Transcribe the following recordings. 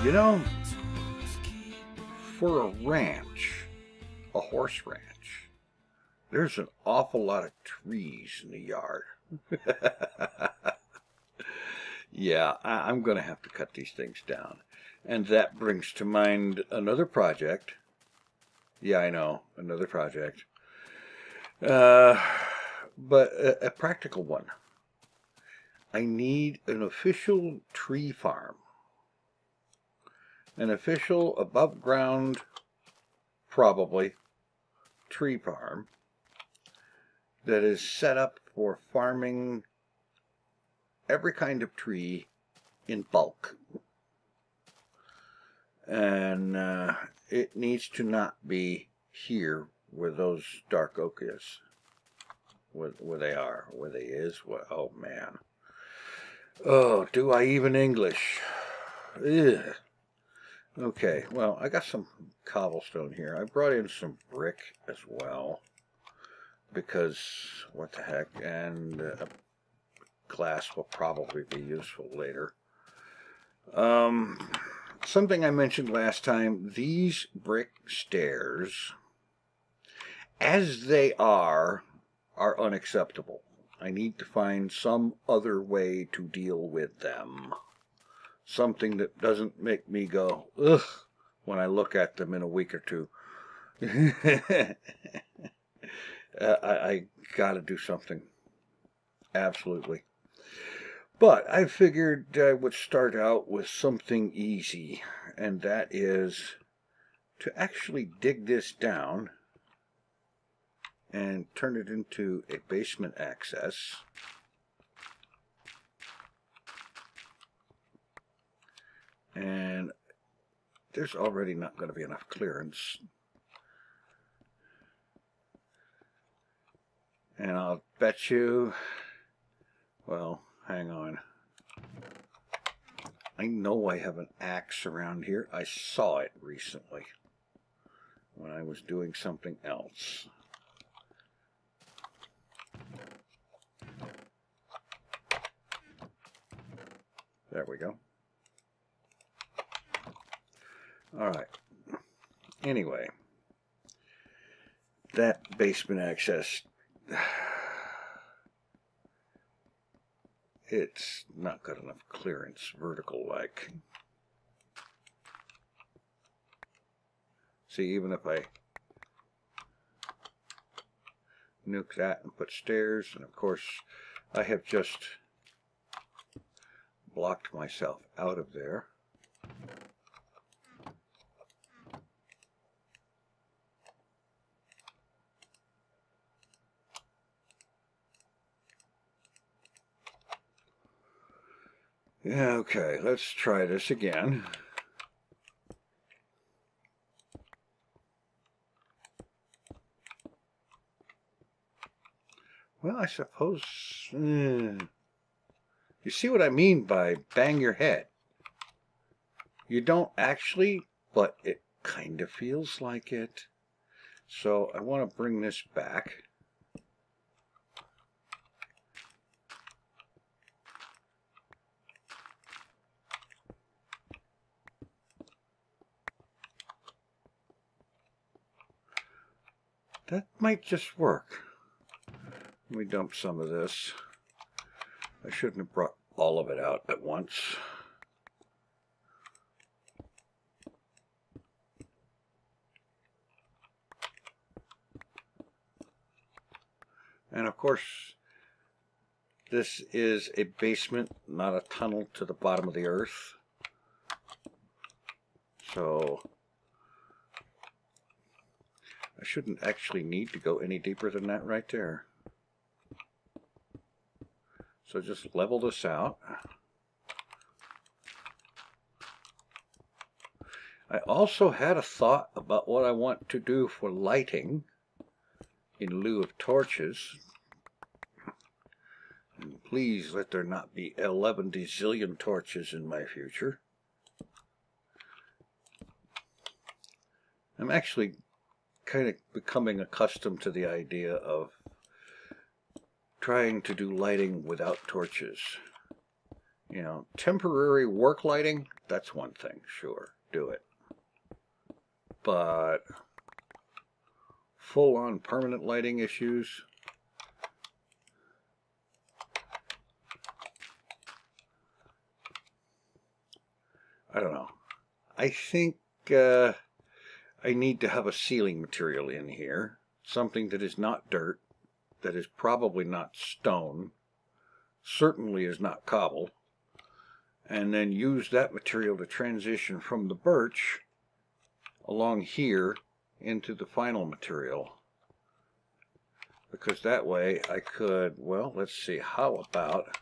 You know, for a ranch, a horse ranch, there's an awful lot of trees in the yard. Yeah, I'm going to have to cut these things down. And that brings to mind another project. Yeah, I know, another project. But a practical one. I need an official tree farm. An official above ground, probably, tree farm that is set up for farming every kind of tree in bulk. And it needs to not be here where those dark oak is. Where they are. Where they is. Oh, man. Oh, do I even English? Ugh. Okay, well, I got some cobblestone here. I brought in some brick as well. Because, what the heck, and glass will probably be useful later. Something I mentioned last time, these brick stairs, as they are unacceptable. I need to find some other way to deal with them. Something that doesn't make me go, ugh, when I look at them in a week or two. I gotta do something. Absolutely. But I figured I would start out with something easy, and that is to actually dig this down and turn it into a basement access. And there's already not going to be enough clearance. And I'll bet you, well, hang on. I know I have an axe around here. I saw it recently when I was doing something else. There we go. All right. Anyway, that basement access, it's not got enough clearance vertical-like. See, even if I nuke that and put stairs, and of course I have just blocked myself out of there. Yeah, okay, let's try this again. Well, I suppose... you see what I mean by bang your head? You don't actually, but it kind of feels like it. So I want to bring this back. That might just work. Let me dump some of this. I shouldn't have brought all of it out at once. And of course, this is a basement, not a tunnel to the bottom of the earth. So I shouldn't actually need to go any deeper than that right there. So just level this out. I also had a thought about what I want to do for lighting in lieu of torches. And please let there not be 11 zillion torches in my future. I'm actually kind of becoming accustomed to the idea of trying to do lighting without torches. You know, temporary work lighting, that's one thing, sure, do it. But full-on permanent lighting issues, I don't know. I think I need to have a ceiling material in here, something that is not dirt, that is probably not stone, certainly is not cobble, and then use that material to transition from the birch along here into the final material. Because that way I could, well, let's see, how about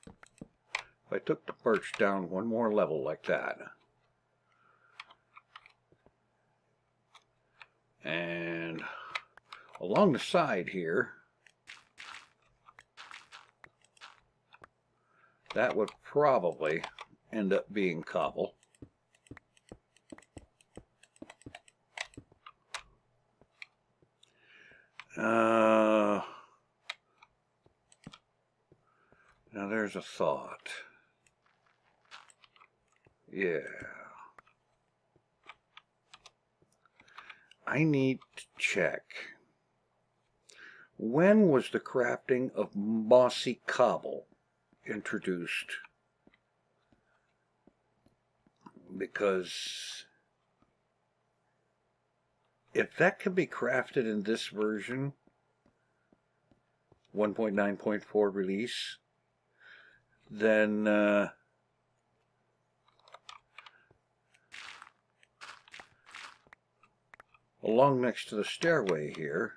if I took the birch down one more level like that, and along the side here, that would probably end up being cobble. Now there's a thought. Yeah. I need to check. When was the crafting of mossy cobble introduced? Because if that can be crafted in this version, 1.9.4 release, then along next to the stairway here,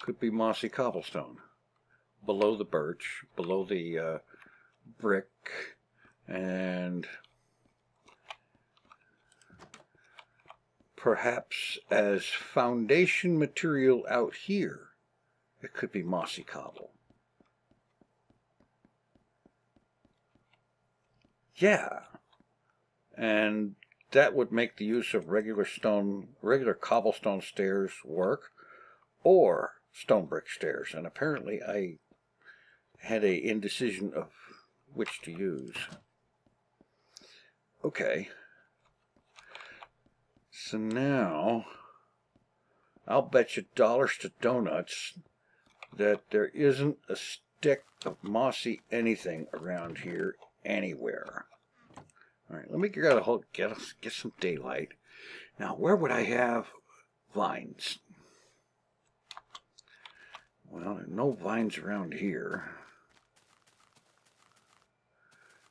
could be mossy cobblestone. Below the birch, below the brick, and perhaps as foundation material out here, it could be mossy cobble. Yeah, and that would make the use of regular cobblestone stairs work, or stone brick stairs. And apparently I had a indecision of which to use. Okay. So now, I'll bet you dollars to donuts that there isn't a stick of mossy anything around here anywhere. Alright, let me get some daylight. Now, where would I have vines? Well, there are no vines around here.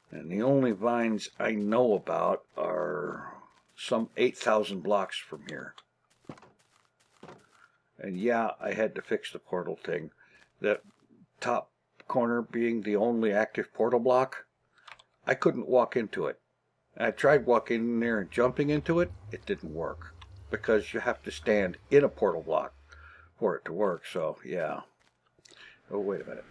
And the only vines I know about are some 8,000 blocks from here. And yeah, I had to fix the portal thing. That top corner being the only active portal block, I couldn't walk into it. I tried walking in there and jumping into it. It didn't work because you have to stand in a portal block for it to work. So yeah. Oh, wait a minute.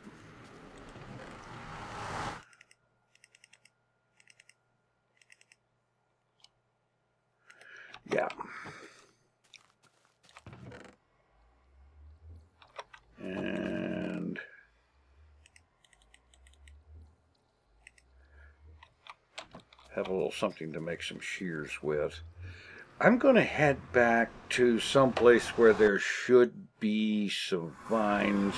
Yeah. And have a little something to make some shears with. I'm going to head back to some place where there should be some vines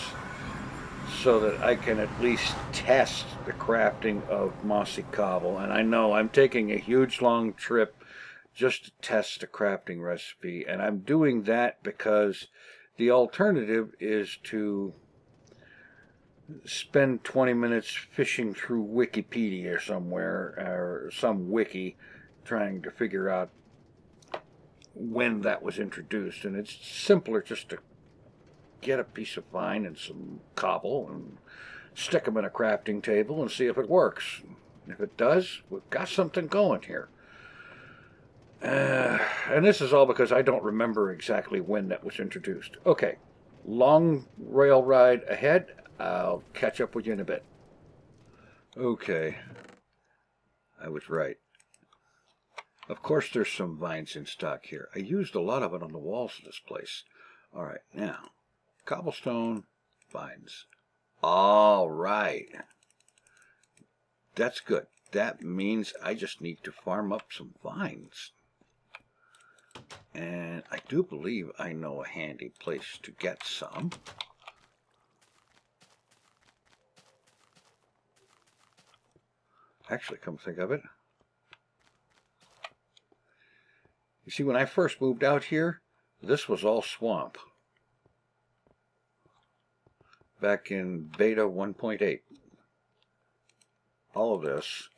so that I can at least test the crafting of mossy cobble. And I know I'm taking a huge long trip just to test the crafting recipe, and I'm doing that because the alternative is to spend 20 minutes fishing through Wikipedia somewhere, or some wiki, trying to figure out when that was introduced. And it's simpler just to get a piece of vine and some cobble and stick them in a crafting table and see if it works. If it does, we've got something going here. And this is all because I don't remember exactly when that was introduced. Okay, long rail ride ahead. I'll catch up with you in a bit. Okay, I was right. Of course, there's some vines in stock here. I used a lot of it on the walls of this place. All right, now, cobblestone, vines. All right. That's good. That means I just need to farm up some vines. And I do believe I know a handy place to get some. Actually, come think of it. You see, when I first moved out here, this was all swamp. Back in beta 1.8. All of this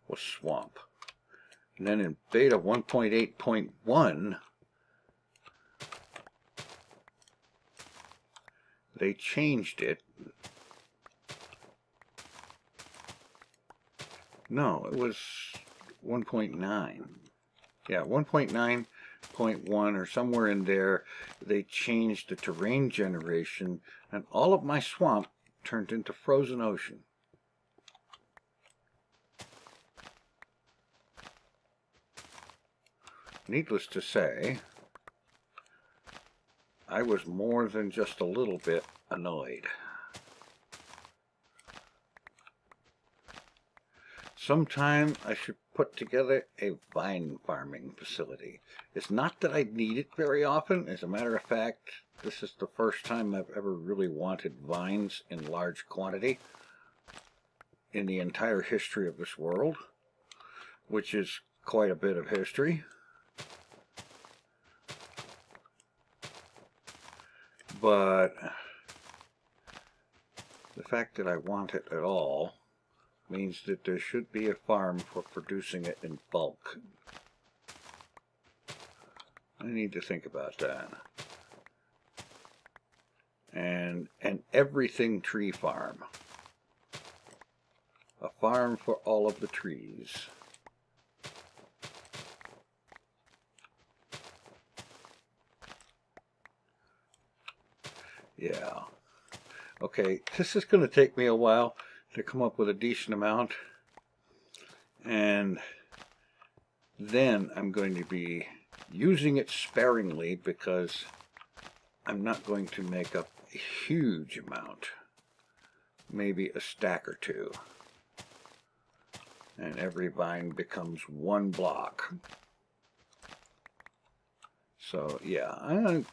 was swamp. And then in beta 1.8.1, they changed it. No, it was 1.9. Yeah, 1.9.1 or somewhere in there, they changed the terrain generation, and all of my swamp turned into frozen ocean. Needless to say, I was more than just a little bit annoyed. Sometime I should put together a vine farming facility. It's not that I need it very often. As a matter of fact, this is the first time I've ever really wanted vines in large quantity in the entire history of this world, which is quite a bit of history. But the fact that I want it at all means that there should be a farm for producing it in bulk. I need to think about that. And an everything tree farm. A farm for all of the trees. Yeah. Okay, this is going to take me a while to come up with a decent amount. And then I'm going to be using it sparingly because I'm not going to make up a huge amount. Maybe a stack or two. And every vine becomes one block. So yeah, I'm going to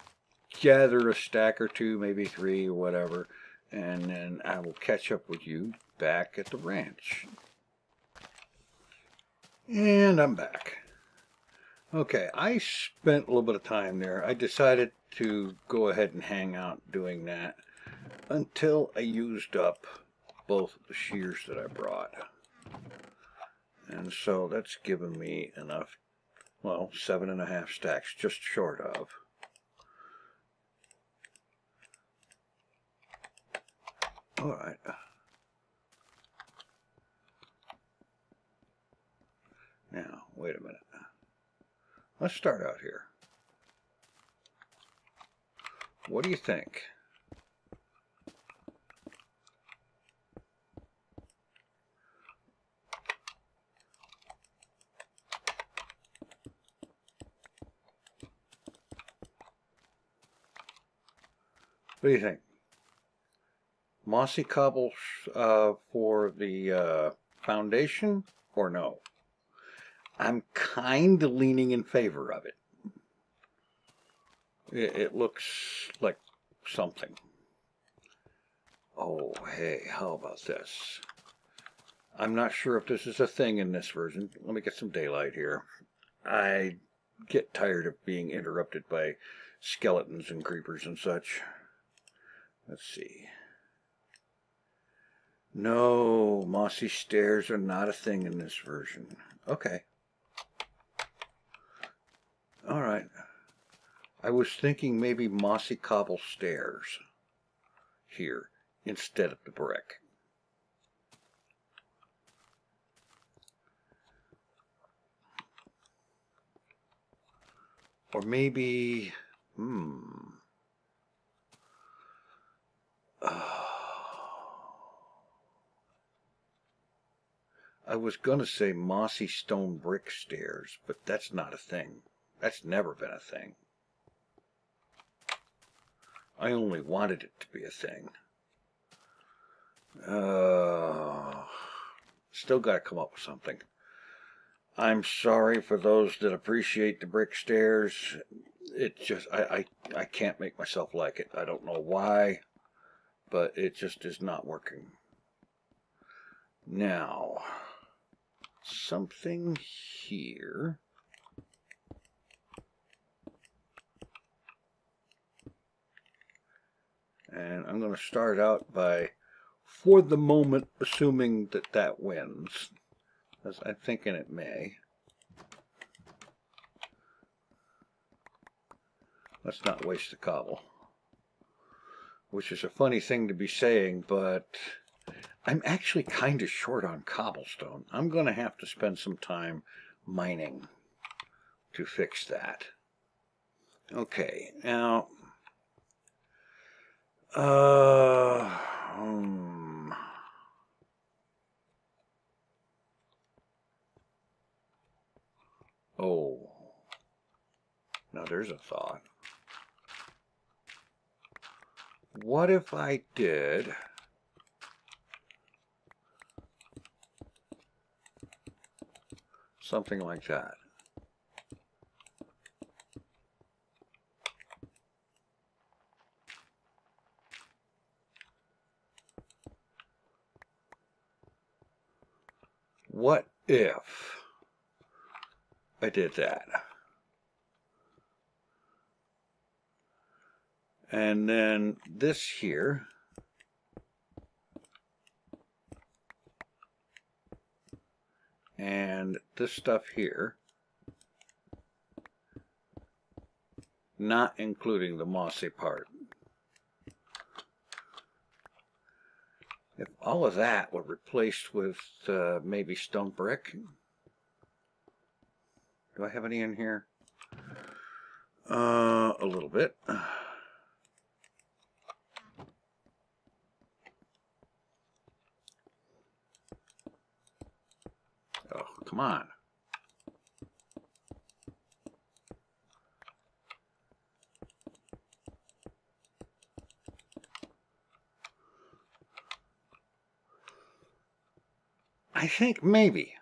gather a stack or two, maybe 3 or whatever, and then I will catch up with you back at the ranch. And I'm back. Okay, I spent a little bit of time there. I decided to go ahead and hang out doing that until I used up both the shears that I brought. And so that's given me enough, well, 7.5 stacks, just short of. All right. Now, wait a minute. Let's start out here. What do you think? What do you think? Mossy cobbles for the foundation, or no? I'm kind of leaning in favor of it. It looks like something. Oh, hey, how about this? I'm not sure if this is a thing in this version. Let me get some daylight here. I get tired of being interrupted by skeletons and creepers and such. Let's see. No, mossy stairs are not a thing in this version. Okay. All right. I was thinking maybe mossy cobble stairs here instead of the brick. Or maybe, I was going to say mossy stone brick stairs, but that's not a thing. That's never been a thing. I only wanted it to be a thing. Still got to come up with something. I'm sorry for those that appreciate the brick stairs. It just, I can't make myself like it. I don't know why, but it just is not working. Now, something here. And I'm going to start out by, for the moment, assuming that that wins. As I'm thinking it may. Let's not waste the cobble. Which is a funny thing to be saying, but I'm actually kind of short on cobblestone. I'm going to have to spend some time mining to fix that. Okay, now... Oh, now there's a thought. What if I did something like that? What if I did that? And then this here, and this stuff here, not including the mossy part. If all of that were replaced with maybe stone brick. Do I have any in here? A little bit. Oh, come on. I think maybe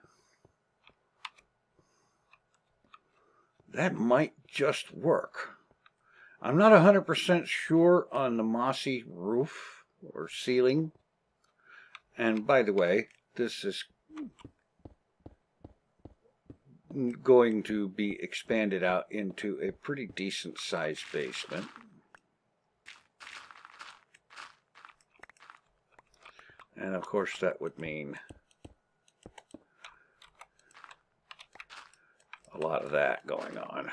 that might just work. I'm not 100% sure on the mossy roof or ceiling. And by the way, this is going to be expanded out into a pretty decent sized basement. And of course that would mean a lot of that going on.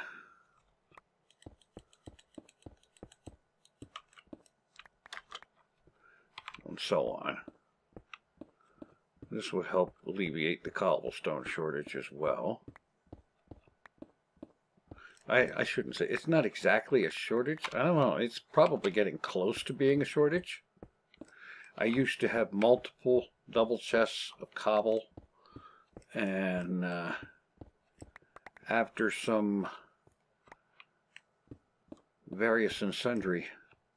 And so on. This would help alleviate the cobblestone shortage as well. I shouldn't say, it's not exactly a shortage. I don't know, it's probably getting close to being a shortage. I used to have multiple double chests of cobble, and after some various and sundry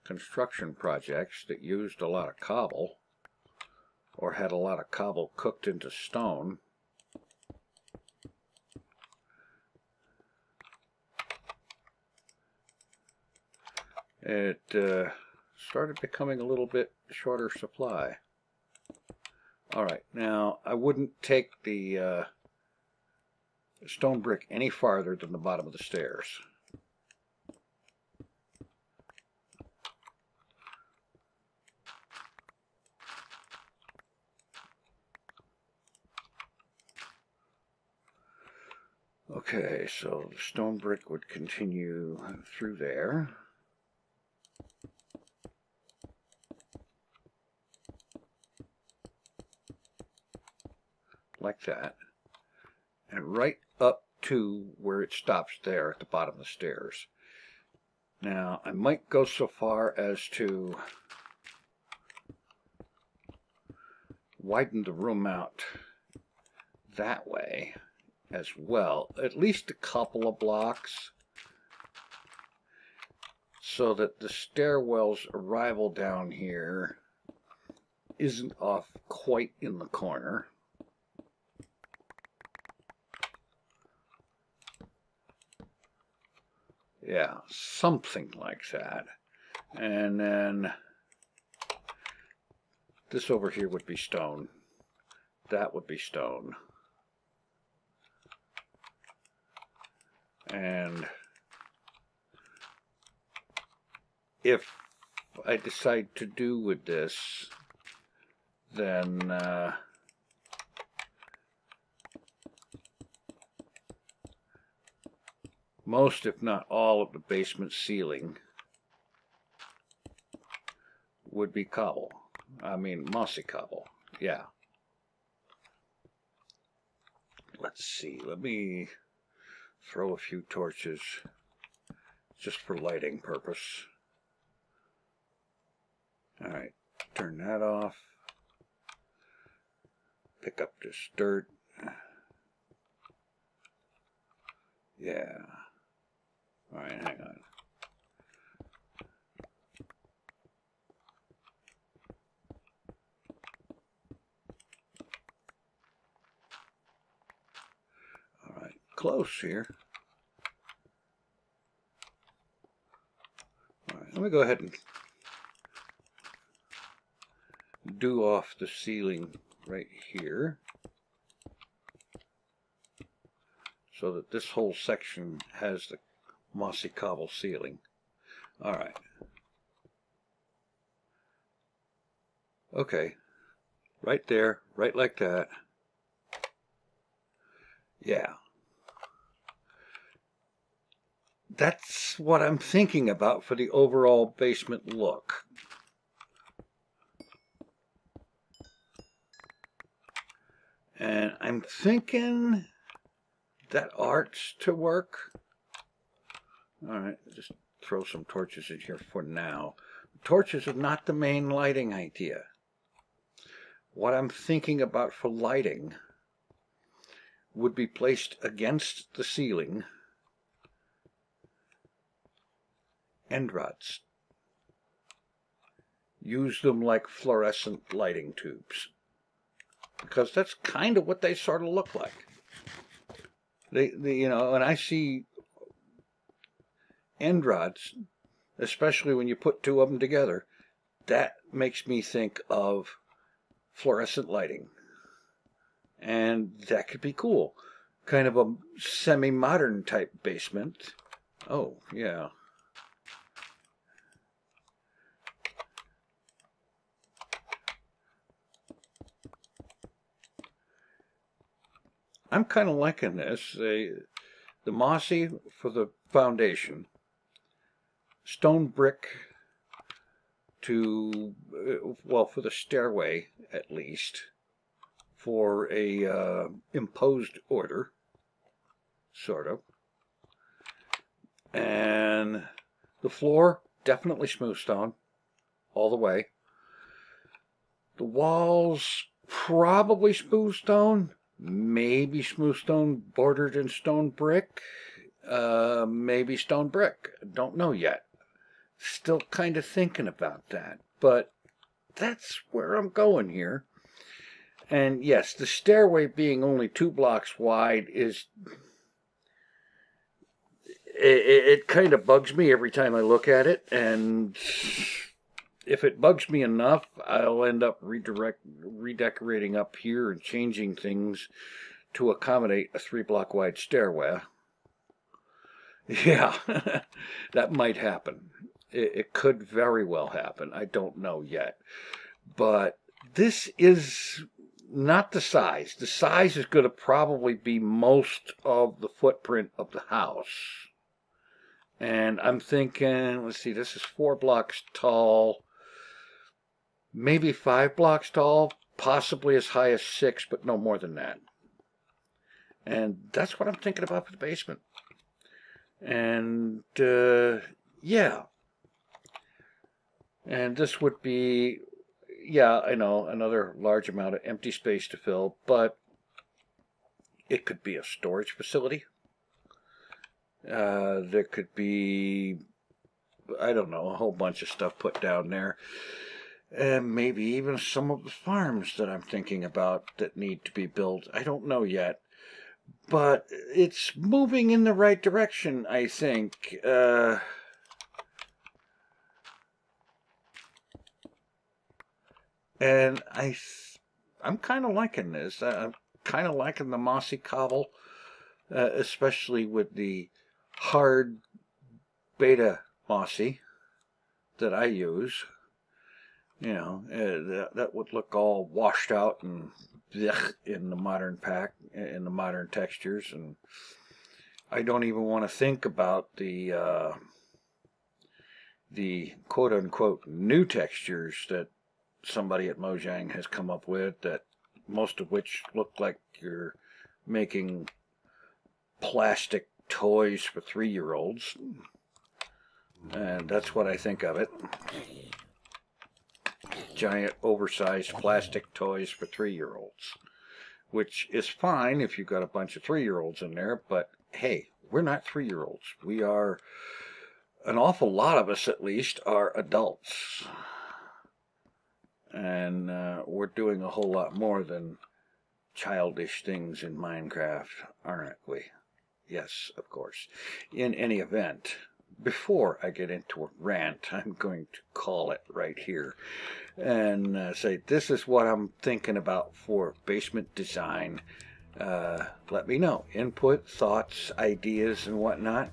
construction projects that used a lot of cobble, or had a lot of cobble cooked into stone, it started becoming a little bit shorter supply. Alright, now I wouldn't take the stone brick any farther than the bottom of the stairs. Okay, so the stone brick would continue through there. Like that. And right up to where it stops there at the bottom of the stairs. Now, I might go so far as to widen the room out that way as well, at least a couple of blocks, so that the stairwell's arrival down here isn't off quite in the corner. Yeah, something like that. And then this over here would be stone. That would be stone. And if I decide to do with this, then most, if not all, of the basement ceiling would be cobble. I mean, mossy cobble. Yeah. Let's see. Let me throw a few torches just for lighting purpose. All right. Turn that off. Pick up this dirt. Yeah. All right, hang on. All right, close here. All right, let me go ahead and do off the ceiling right here, so that this whole section has the mossy cobble ceiling. All right. Okay. Right there, right like that. Yeah. That's what I'm thinking about for the overall basement look. And I'm thinking that art's to work. All right, just throw some torches in here for now. Torches are not the main lighting idea. What I'm thinking about for lighting would be placed against the ceiling end rods. Use them like fluorescent lighting tubes, because that's kind of what they sort of look like. They you know, and I see end rods, especially when you put two of them together, that makes me think of fluorescent lighting. And that could be cool. Kind of a semi-modern type basement. Oh, yeah. I'm kind of liking this. The mossy for the foundation. Stone brick to, well, for the stairway at least, for a imposed order, sort of. And the floor, definitely smooth stone, all the way. The walls, probably smooth stone, maybe smooth stone bordered in stone brick, maybe stone brick, don't know yet. Still kind of thinking about that, but that's where I'm going here. And yes, the stairway being only 2 blocks wide is, it kind of bugs me every time I look at it, and if it bugs me enough, I'll end up redecorating up here and changing things to accommodate a 3-block wide stairway. Yeah, that might happen. It could very well happen. I don't know yet. But this is not the size. The size is going to probably be most of the footprint of the house. And I'm thinking, let's see, this is 4 blocks tall, maybe 5 blocks tall, possibly as high as 6, but no more than that. And that's what I'm thinking about for the basement. And, yeah. And this would be, yeah, I know, another large amount of empty space to fill, but it could be a storage facility. There could be, I don't know, a whole bunch of stuff put down there. And maybe even some of the farms that I'm thinking about that need to be built. I don't know yet. But it's moving in the right direction, I think. And I'm kind of liking this. I'm kind of liking the mossy cobble, especially with the hard beta mossy that I use. You know, that would look all washed out and in the modern pack, in the modern textures, and I don't even want to think about the quote-unquote new textures that somebody at Mojang has come up with, that most of which look like you're making plastic toys for 3-year-olds, and that's what I think of it. Giant oversized plastic toys for 3-year-olds, which is fine if you've got a bunch of 3-year-olds in there, but hey, we're not 3-year-olds. We are, an awful lot of us at least, are adults. And we're doing a whole lot more than childish things in Minecraft, aren't we? Yes, of course. In any event, before I get into a rant, I'm going to call it right here and say this is what I'm thinking about for basement design. Let me know. Input, thoughts, ideas, and whatnot.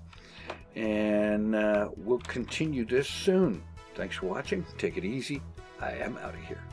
And we'll continue this soon. Thanks for watching. Take it easy. I am out of here.